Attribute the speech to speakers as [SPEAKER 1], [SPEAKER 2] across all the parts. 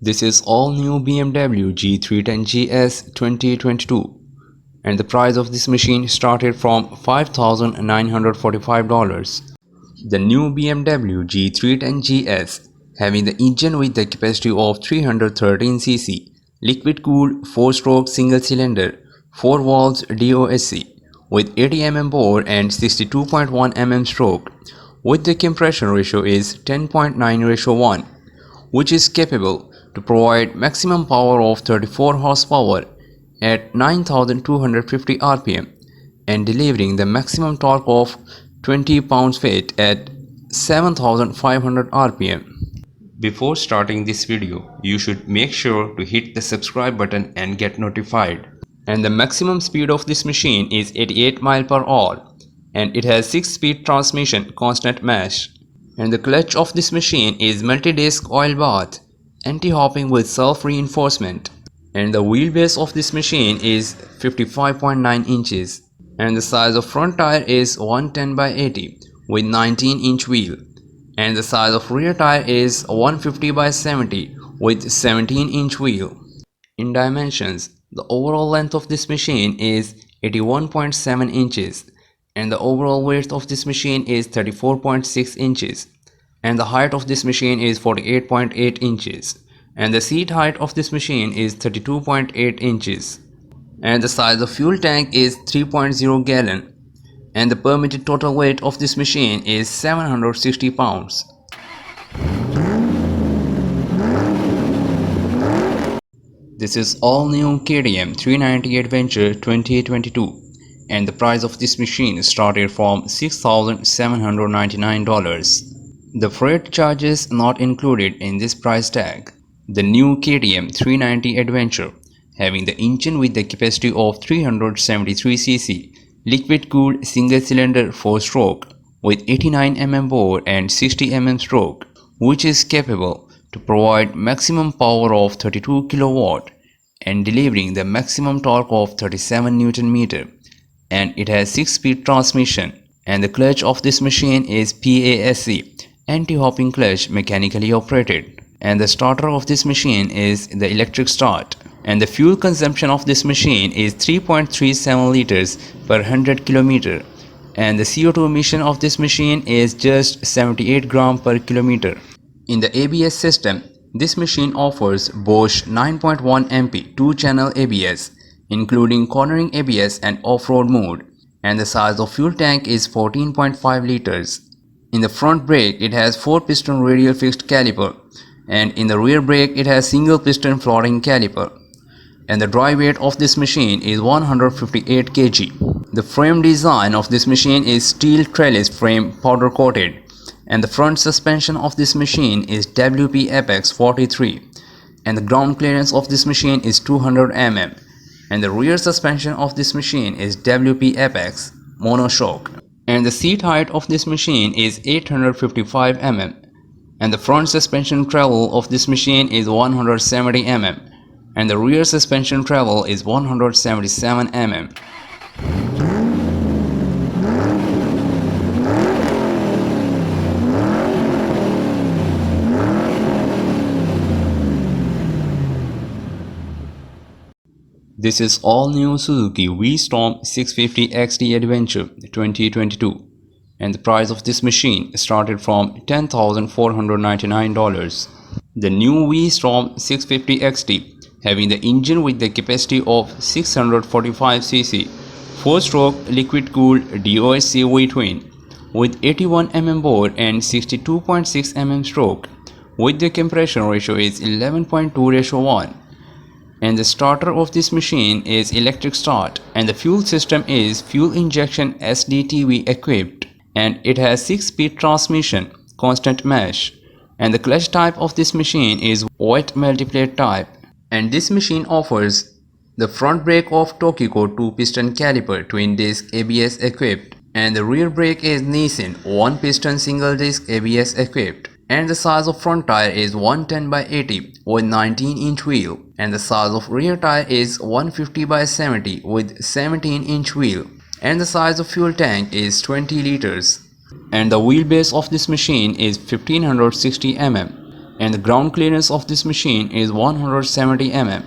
[SPEAKER 1] This is all new BMW G310GS 2022 and the price of this machine started from $5,945. The new BMW G310GS having the engine with the capacity of 313cc, liquid-cooled 4-stroke single-cylinder, 4 valves DOHC with 80 mm bore and 62.1 mm stroke with the compression ratio is 10.9:1, which is capable to provide maximum power of 34 horsepower at 9,250 rpm and delivering the maximum torque of 20 pounds-feet at 7,500 rpm. Before starting this video, you should make sure to hit the subscribe button and get notified. And the maximum speed of this machine is 88 mph and it has 6-speed transmission constant mash. And the clutch of this machine is multi-disc oil bath, anti-hopping with self-reinforcement. And the wheelbase of this machine is 55.9 inches. And the size of front tire is 110/80 with 19-inch wheel. And the size of rear tire is 150/70 with 17-inch wheel. In dimensions, the overall length of this machine is 81.7 inches and the overall width of this machine is 34.6 inches and the height of this machine is 48.8 inches and the seat height of this machine is 32.8 inches and the size of fuel tank is 3.0 gallon and the permitted total weight of this machine is 760 pounds. This is all new KTM 390 Adventure 2022 and the price of this machine started from $6,799. The freight charges not included in this price tag. The new KTM 390 Adventure having the engine with the capacity of 373cc, liquid-cooled single-cylinder 4-stroke with 89 mm bore and 60 mm stroke, which is capable to provide maximum power of 32 kW and delivering the maximum torque of 37 Nm. And it has 6-speed transmission and the clutch of this machine is PASC, anti-hopping clutch, mechanically operated. And the starter of this machine is the electric start. And the fuel consumption of this machine is 3.37 liters per 100 km. And the CO2 emission of this machine is just 78 gram per kilometer. In the ABS system, this machine offers Bosch 9.1 MP 2-channel ABS, including cornering ABS and off-road mode, and the size of fuel tank is 14.5 liters. In the front brake, it has 4-piston radial fixed caliper, and in the rear brake, it has single-piston floating caliper. And the dry weight of this machine is 158 kg. The frame design of this machine is steel trellis frame powder coated, and the front suspension of this machine is WP Apex 43, and the ground clearance of this machine is 200 mm. And the rear suspension of this machine is WP Apex monoshock and the seat height of this machine is 855 mm and the front suspension travel of this machine is 170 mm and the rear suspension travel is 177 mm. This is all new Suzuki V-Storm 650 XT Adventure 2022 and the price of this machine started from $10,499. The new V-Storm 650 XT having the engine with the capacity of 645cc, 4-stroke liquid-cooled DOHC V-twin with 81 mm bore and 62.6 mm stroke with the compression ratio is 11.2:1. And the starter of this machine is electric start and the fuel system is fuel injection SDTV equipped and it has 6-speed transmission constant mash and the clutch type of this machine is white multiplate type. And this machine offers the front brake of Tokico 2-piston caliper twin disc ABS equipped and the rear brake is Nissin 1-piston single disc ABS equipped. And the size of front tire is 110/80 with 19-inch wheel and the size of rear tire is 150/70 with 17-inch wheel and the size of fuel tank is 20 liters. And the wheelbase of this machine is 1560 mm and the ground clearance of this machine is 170 mm,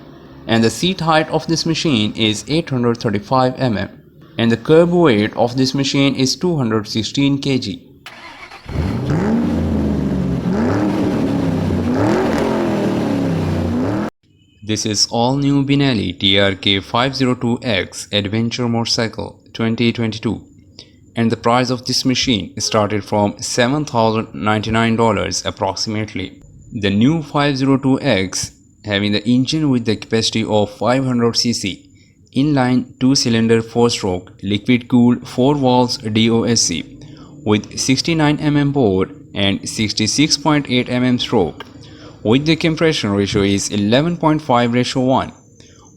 [SPEAKER 1] and the seat height of this machine is 835 mm, and the curb weight of this machine is 216 kg. This is all new Benelli TRK 502X Adventure Motorcycle 2022, and the price of this machine started from $7,099 approximately. The new 502X, having the engine with the capacity of 500cc, inline 2-cylinder 4-stroke liquid-cooled 4 valves DOHC with 69 mm bore and 66.8 mm stroke, with the compression ratio is 11.5:1,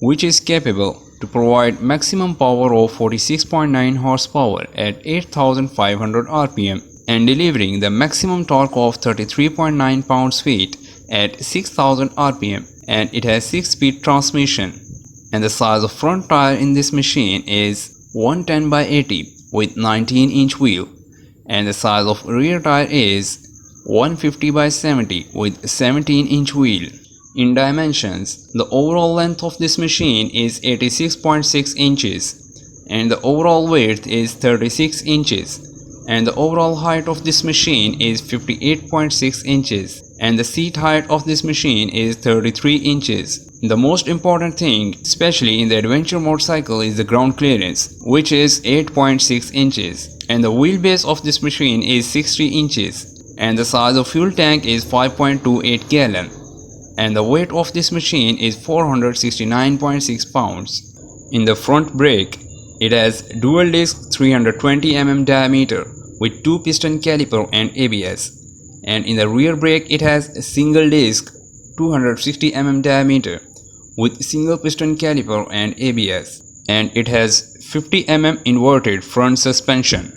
[SPEAKER 1] which is capable to provide maximum power of 46.9 horsepower at 8,500 rpm and delivering the maximum torque of 33.9 pounds-feet at 6,000 rpm, and it has 6-speed transmission. And the size of front tire in this machine is 110/80 with 19-inch wheel, and the size of rear tire is 150/70 with 17-inch wheel. In dimensions, the overall length of this machine is 86.6 inches, and the overall width is 36 inches, and the overall height of this machine is 58.6 inches, and the seat height of this machine is 33 inches. The most important thing, especially in the adventure motorcycle, is the ground clearance, which is 8.6 inches, and the wheelbase of this machine is 60 inches, and the size of fuel tank is 5.28 gallon, and the weight of this machine is 469.6 pounds. In the front brake, it has dual disc 320 mm diameter with 2-piston caliper and ABS, and in the rear brake it has a single disc 260 mm diameter with single piston caliper and ABS, and it has 50 mm inverted front suspension.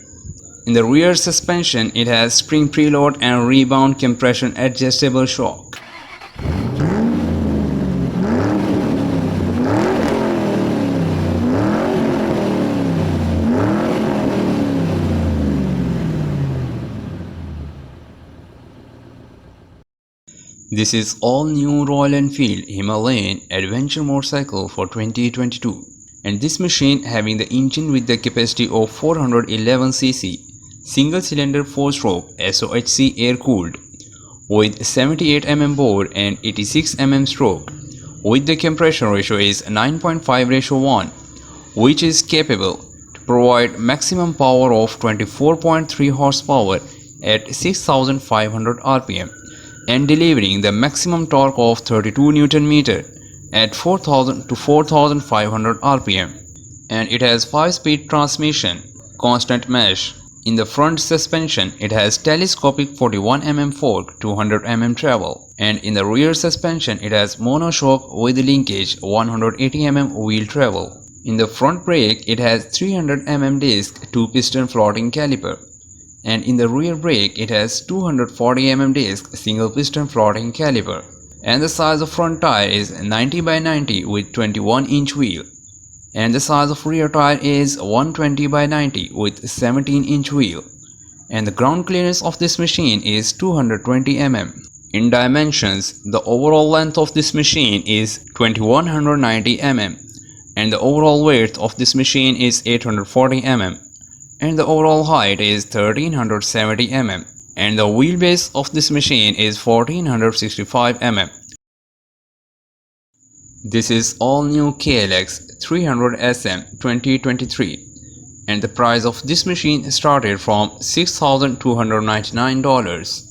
[SPEAKER 1] In the rear suspension, it has spring preload and rebound compression adjustable shock. This is all new Royal Enfield Himalayan Adventure Motorcycle for 2022, and this machine having the engine with the capacity of 411cc, single-cylinder 4-stroke SOHC air-cooled, with 78 mm bore and 86 mm stroke, with the compression ratio is 9.5:1, which is capable to provide maximum power of 24.3 horsepower at 6,500 rpm and delivering the maximum torque of 32 Nm at 4,000 to 4,500 rpm, and it has 5-speed transmission, constant mesh. In the front suspension, it has telescopic 41 mm fork, 200 mm travel, and in the rear suspension, it has monoshock with linkage 180 mm wheel travel. In the front brake, it has 300 mm disc 2-piston floating caliper, and in the rear brake, it has 240 mm disc single-piston floating caliper, and the size of front tire is 90/90 with 21-inch wheel, and the size of rear tire is 120/90 with 17-inch wheel, and the ground clearance of this machine is 220 mm. In dimensions, the overall length of this machine is 2190 mm, and the overall width of this machine is 840 mm, and the overall height is 1370 mm, and the wheelbase of this machine is 1465 mm. This is all new KLX 300 SM 2023, and the price of this machine started from $6,299,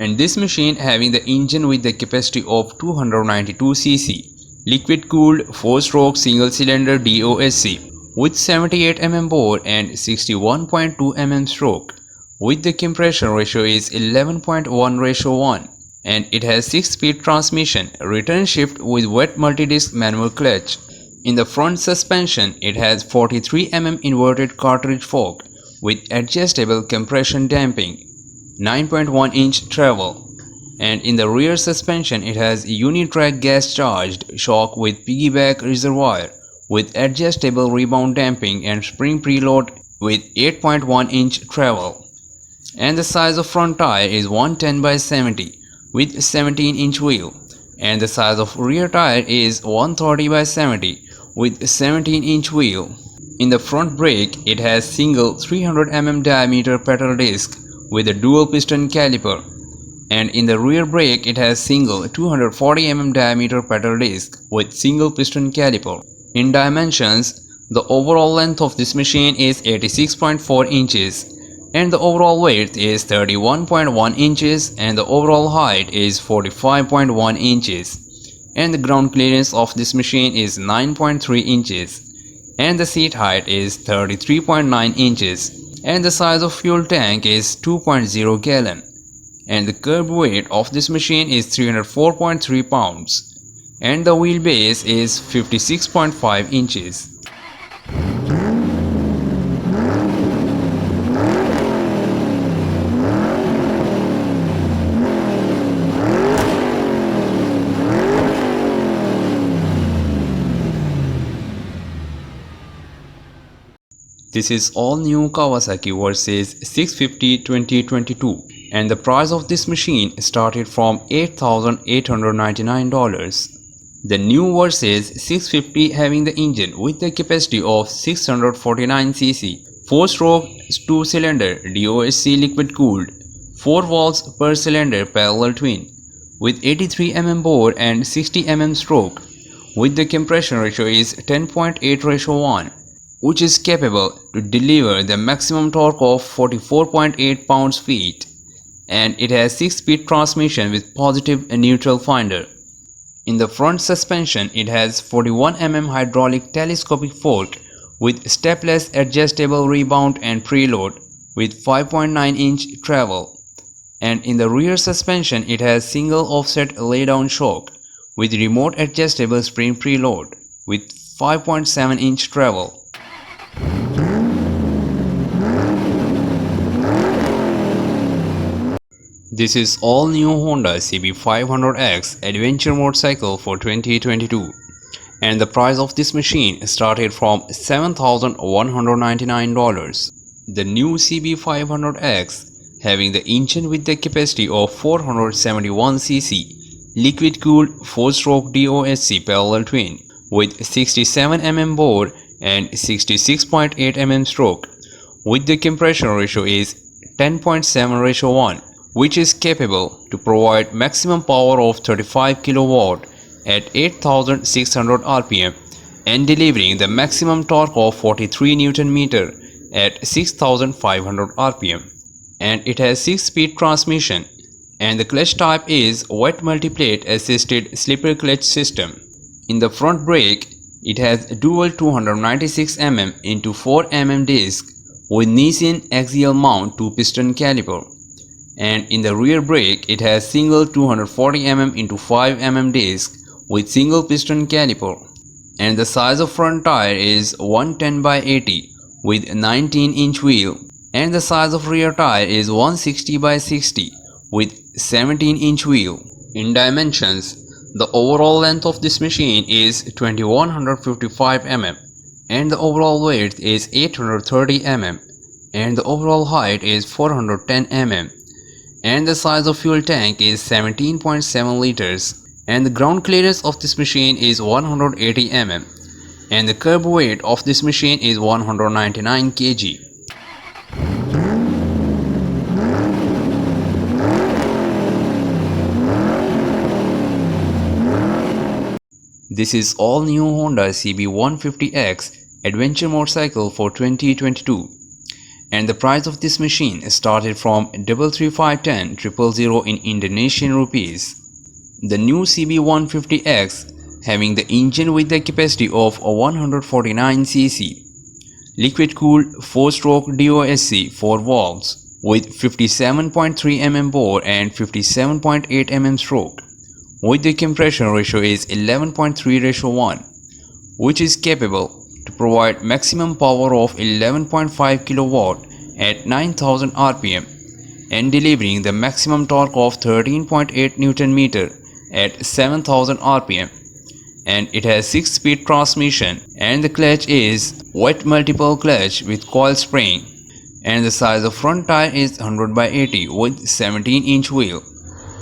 [SPEAKER 1] and this machine having the engine with the capacity of 292cc liquid cooled 4-stroke single cylinder DOHC with 78 mm bore and 61.2 mm stroke, with the compression ratio is 11.1:1, and it has 6-speed transmission, return shift with wet multi-disc manual clutch. In the front suspension, it has 43 mm inverted cartridge fork with adjustable compression damping, 9.1-inch travel, and in the rear suspension it has unitrack gas charged shock with piggyback reservoir with adjustable rebound damping and spring preload with 8.1-inch travel, and the size of front tire is 110/70 with 17-inch wheel, and the size of rear tire is 130 by 70 with 17-inch wheel. In the front brake, it has single 300 mm diameter pedal disc with a dual piston caliper, and in the rear brake it has single 240 mm diameter pedal disc with single piston caliper. In dimensions, the overall length of this machine is 86.4 inches, and the overall width is 31.1 inches, and the overall height is 45.1 inches, and the ground clearance of this machine is 9.3 inches, and the seat height is 33.9 inches, and the size of fuel tank is 2.0 gallon, and the curb weight of this machine is 304.3 pounds, and the wheelbase is 56.5 inches. This is all new Kawasaki Versys 650 2022, and the price of this machine started from $8,899. The new Versys 650 having the engine with the capacity of 649 cc, 4-stroke 2-cylinder DOHC liquid cooled, 4 valves per cylinder parallel twin, with 83 mm bore and 60 mm stroke, with the compression ratio is 10.8:1, which is capable to deliver the maximum torque of 44.8 pounds-feet, and it has 6-speed transmission with positive and neutral finder. In the front suspension, it has 41 mm hydraulic telescopic fork with stepless adjustable rebound and preload with 5.9-inch travel, and in the rear suspension it has single offset laydown shock with remote adjustable spring preload with 5.7-inch travel. This is all new Honda CB500X adventure motorcycle for 2022, and the price of this machine started from $7,199. The new CB500X having the engine with the capacity of 471 cc, liquid cooled 4-stroke DOHC parallel twin with 67 mm bore and 66.8 mm stroke, with the compression ratio is 10.7:1, which is capable to provide maximum power of 35 kW at 8,600 rpm and delivering the maximum torque of 43 Nm at 6,500 rpm. And it has 6-speed transmission, and the clutch type is wet multiplate assisted slipper clutch system. In the front brake, it has dual 296 mm x 4 mm disc with Nissin axial mount 2-piston caliper. And in the rear brake, it has single 240 mm x 5 mm disc with single piston caliper, and the size of front tire is 110 by 80 with 19-inch wheel, and the size of rear tire is 160 by 60 with 17-inch wheel. In dimensions, the overall length of this machine is 2155 mm, and the overall width is 830 mm, and the overall height is 410 mm. And the size of fuel tank is 17.7 liters, and the ground clearance of this machine is 180 mm, and the curb weight of this machine is 199 kg. This is all new Honda CB150X adventure motorcycle for 2022. And the price of this machine started from 33510,000 in Indonesian rupees. The new CB150X having the engine with the capacity of 149 cc, liquid cooled 4-stroke DOHC 4 valves with 57.3 mm bore and 57.8 mm stroke, with the compression ratio is 11.3:1, which is capable to provide maximum power of 11.5 kW at 9,000 rpm and delivering the maximum torque of 13.8 Nm at 7,000 rpm, and it has 6-speed transmission, and the clutch is wet multiple clutch with coil spring, and the size of front tire is 100 by 80 with 17-inch wheel,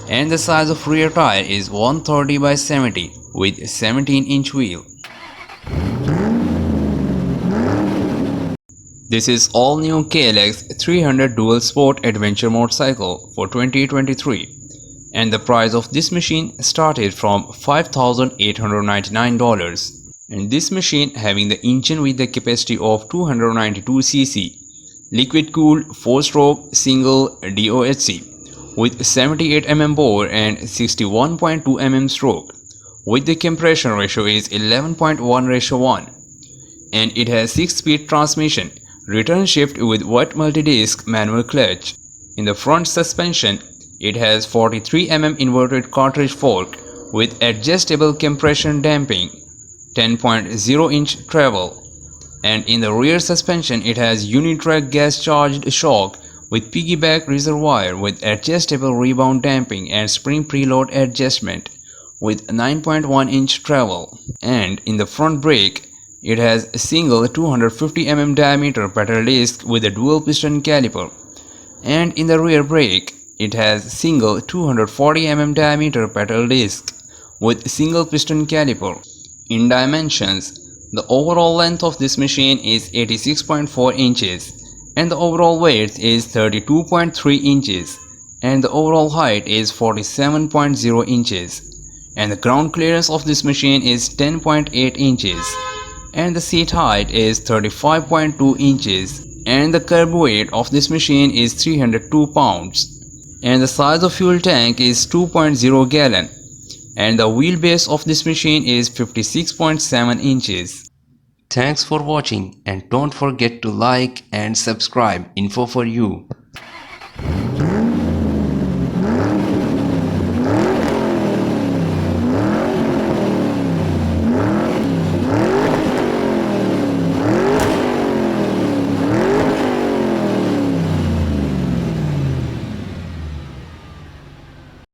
[SPEAKER 1] And the size of rear tire is 130 by 70 with 17-inch wheel. This is all new KLX 300 Dual Sport Adventure motorcycle for 2023, and the price of this machine started from $5,899. And this machine having the engine with the capacity of 292cc, liquid cooled 4-stroke single DOHC with 78 mm bore and 61.2 mm stroke, with the compression ratio is 11.1:1, and it has 6-speed transmission, return shift with wet multi-disc manual clutch. In the front suspension, it has 43 mm inverted cartridge fork with adjustable compression damping, 10.0-inch travel, and in the rear suspension it has unitrack gas-charged shock with piggyback reservoir with adjustable rebound damping and spring preload adjustment with 9.1-inch travel. And in the front brake, it has a single 250 mm diameter pedal disc with a dual piston caliper, and in the rear brake, it has single 240 mm diameter pedal disc with single piston caliper. In dimensions, the overall length of this machine is 86.4 inches, and the overall width is 32.3 inches, and the overall height is 47.0 inches, and the ground clearance of this machine is 10.8 inches, and the seat height is 35.2 inches, and the curb weight of this machine is 302 pounds, and the size of fuel tank is 2.0 gallon, and the wheelbase of this machine is 56.7 inches. Thanks for watching, and don't forget to like and subscribe Info for You.